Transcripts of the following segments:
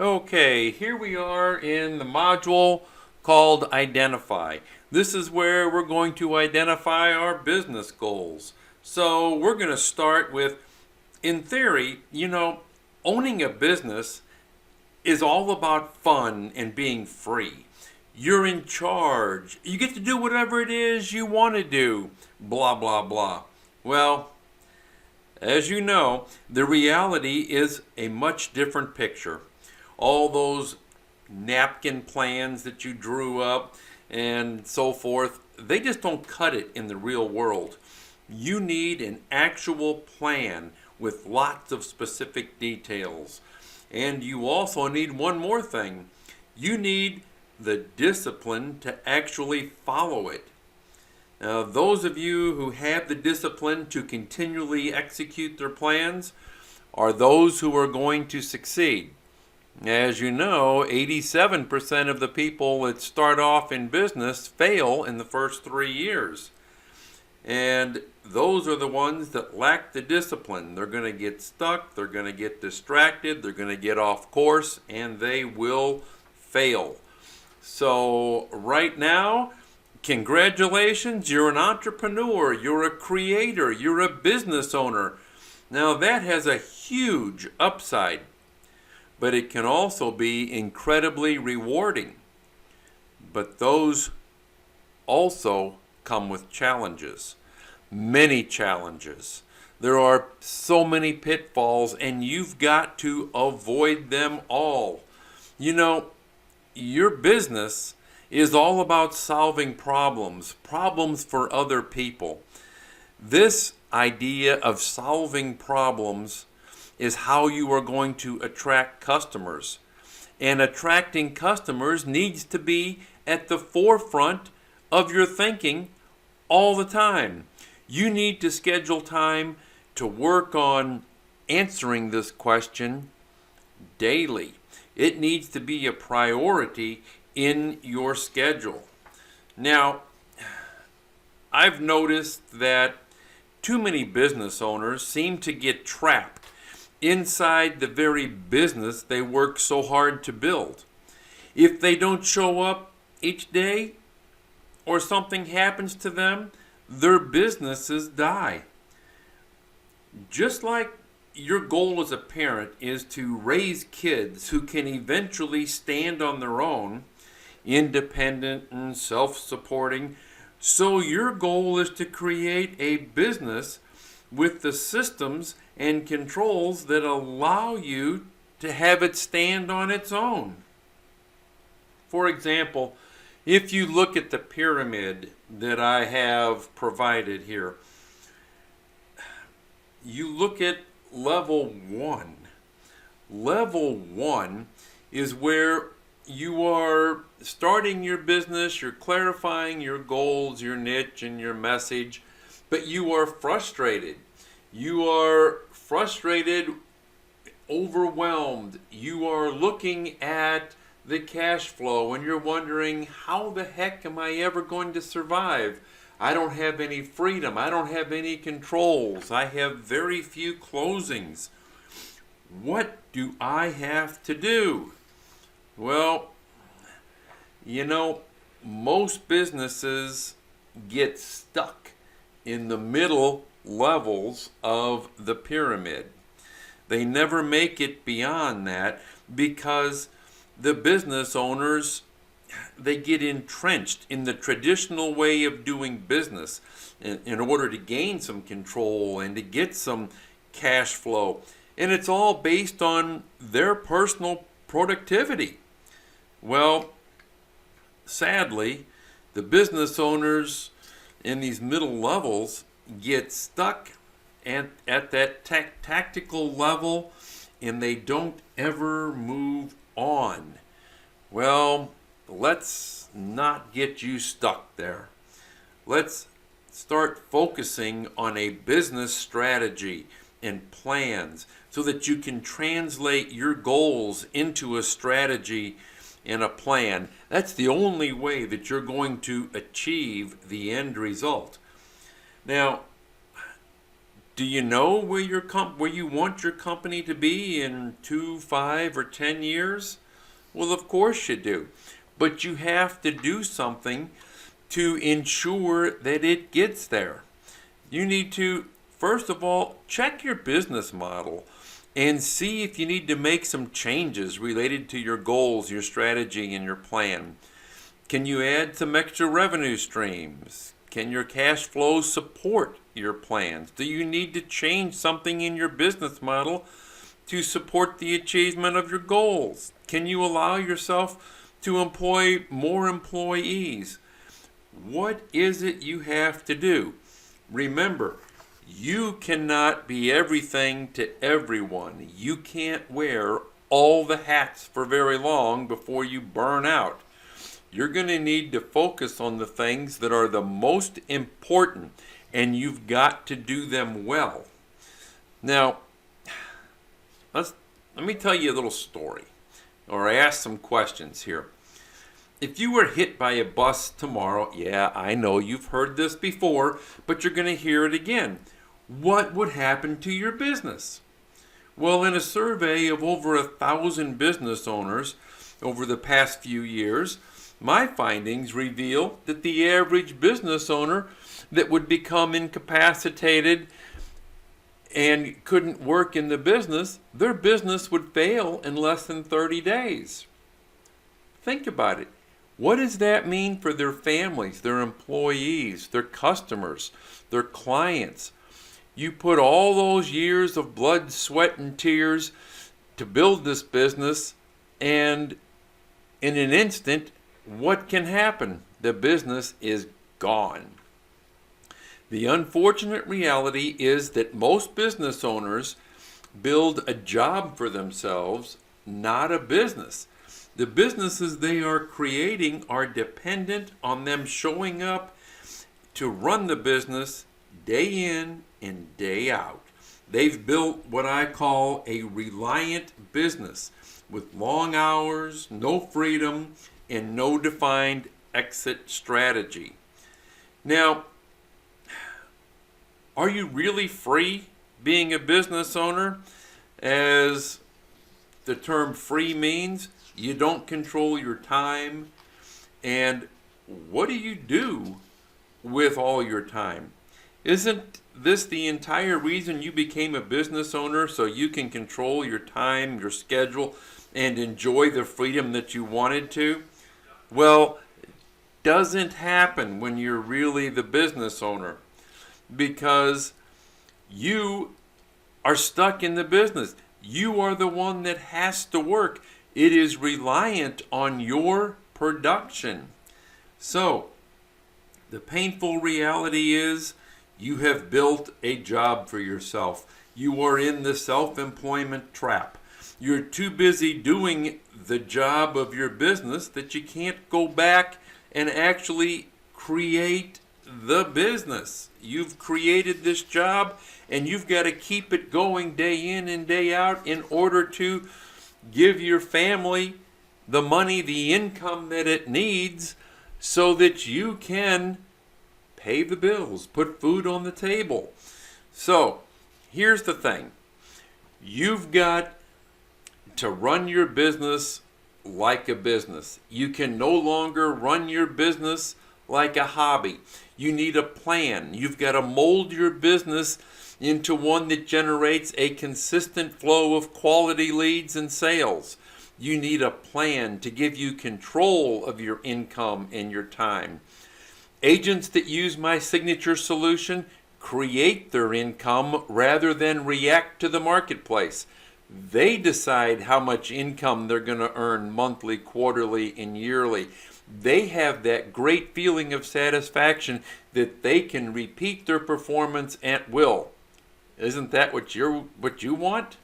Okay, here we are in the module called Identify. This is where we're going to identify our business goals. So we're going to start with, in theory, owning a business is all about fun and being free. You're in charge. You get to do whatever it is you want to do. Blah, blah, blah. Well, as you know, the reality is a much different picture. All those napkin plans that you drew up and so forth, they just don't cut it in the real world. You need an actual plan with lots of specific details. And you also need one more thing. You need the discipline to actually follow it. Now, those of you who have the discipline to continually execute their plans are those who are going to succeed. As you know, 87% of the people that start off in business fail in the first 3 years. And those are the ones that lack the discipline. They're going to get stuck, they're going to get distracted, they're going to get off course, and they will fail. So right now, congratulations, you're an entrepreneur, you're a creator, you're a business owner. Now that has a huge upside, but it can also be incredibly rewarding. But those also come with challenges, many challenges. There are so many pitfalls, and you've got to avoid them all. Your business is all about solving problems for other people. This idea of solving problems is how you are going to attract customers. And attracting customers needs to be at the forefront of your thinking all the time. You need to schedule time to work on answering this question daily. It needs to be a priority in your schedule. Now, I've noticed that too many business owners seem to get trapped inside the very business they work so hard to build. If they don't show up each day or something happens to them, their businesses die. Just like your goal as a parent is to raise kids who can eventually stand on their own, independent and self-supporting, so your goal is to create a business with the systems and controls that allow you to have it stand on its own. For example, if you look at the pyramid that I have provided here, you look at level 1. Level 1 is where you are starting your business, you're clarifying your goals, your niche, and your message, but you are frustrated. You are frustrated, overwhelmed. You are looking at the cash flow and you're wondering, how the heck am I ever going to survive? I don't have any freedom. I don't have any controls. I have very few closings. What do I have to do? Well, most businesses get stuck in the middle levels of the pyramid. They never make it beyond that because the business owners, they get entrenched in the traditional way of doing business in order to gain some control and to get some cash flow. And it's all based on their personal productivity. Well, sadly, the business owners in these middle levels get stuck at that tactical level and they don't ever move on. Well, let's not get you stuck there. Let's start focusing on a business strategy and plans so that you can translate your goals into a strategy and a plan. That's the only way that you're going to achieve the end result. Now, Do you know where you want your company to be in 2, 5, or 10 years? Well, of course you do. But you have to do something to ensure that it gets there. You need to, first of all, check your business model and see if you need to make some changes related to your goals, your strategy, and your plan. Can you add some extra revenue streams? Can your cash flow support your plans? Do you need to change something in your business model to support the achievement of your goals? Can you allow yourself to employ more employees? What is it you have to do? Remember, you cannot be everything to everyone. You can't wear all the hats for very long before you burn out. You're going to need to focus on the things that are the most important, and you've got to do them well. Now, let me tell you a little story, or ask some questions here. If you were hit by a bus tomorrow, yeah, I know you've heard this before, but you're going to hear it again. What would happen to your business? Well, in a survey of over 1,000 business owners over the past few years, my findings reveal that the average business owner that would become incapacitated and couldn't work in the business, their business would fail in less than 30 days. Think about it. What does that mean for their families, their employees, their customers, their clients? You put all those years of blood, sweat, and tears to build this business, and in an instant, what can happen? The business is gone. The unfortunate reality is that most business owners build a job for themselves, not a business. The businesses they are creating are dependent on them showing up to run the business day in and day out. They've built what I call a reliant business with long hours, no freedom, and no defined exit strategy. Now, are you really free being a business owner? As the term free means, you don't control your time. And what do you do with all your time? Isn't this the entire reason you became a business owner, so you can control your time, your schedule, and enjoy the freedom that you wanted to? Well, it doesn't happen when you're really the business owner, because you are stuck in the business. You are the one that has to work. It is reliant on your production. So, the painful reality is you have built a job for yourself. You are in the self-employment trap. You're too busy doing the job of your business that you can't go back and actually create the business. You've created this job, and you've got to keep it going day in and day out in order to give your family the money, the income that it needs, so that you can pay the bills, put food on the table. So, here's the thing. You've got to run your business like a business. You can no longer run your business like a hobby. You need a plan. You've got to mold your business into one that generates a consistent flow of quality leads and sales. You need a plan to give you control of your income and your time. Agents that use my signature solution create their income rather than react to the marketplace. They decide how much income they're going to earn monthly, quarterly, and yearly. They have that great feeling of satisfaction that they can repeat their performance at will. Isn't that what you want?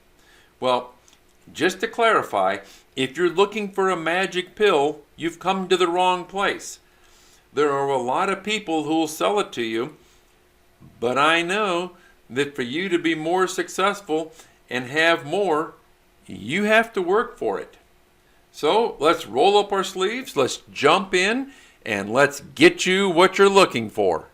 Well, just to clarify, if you're looking for a magic pill, you've come to the wrong place. There are a lot of people who will sell it to you, but I know that for you to be more successful and have more, you have to work for it. So let's roll up our sleeves, let's jump in, and let's get you what you're looking for.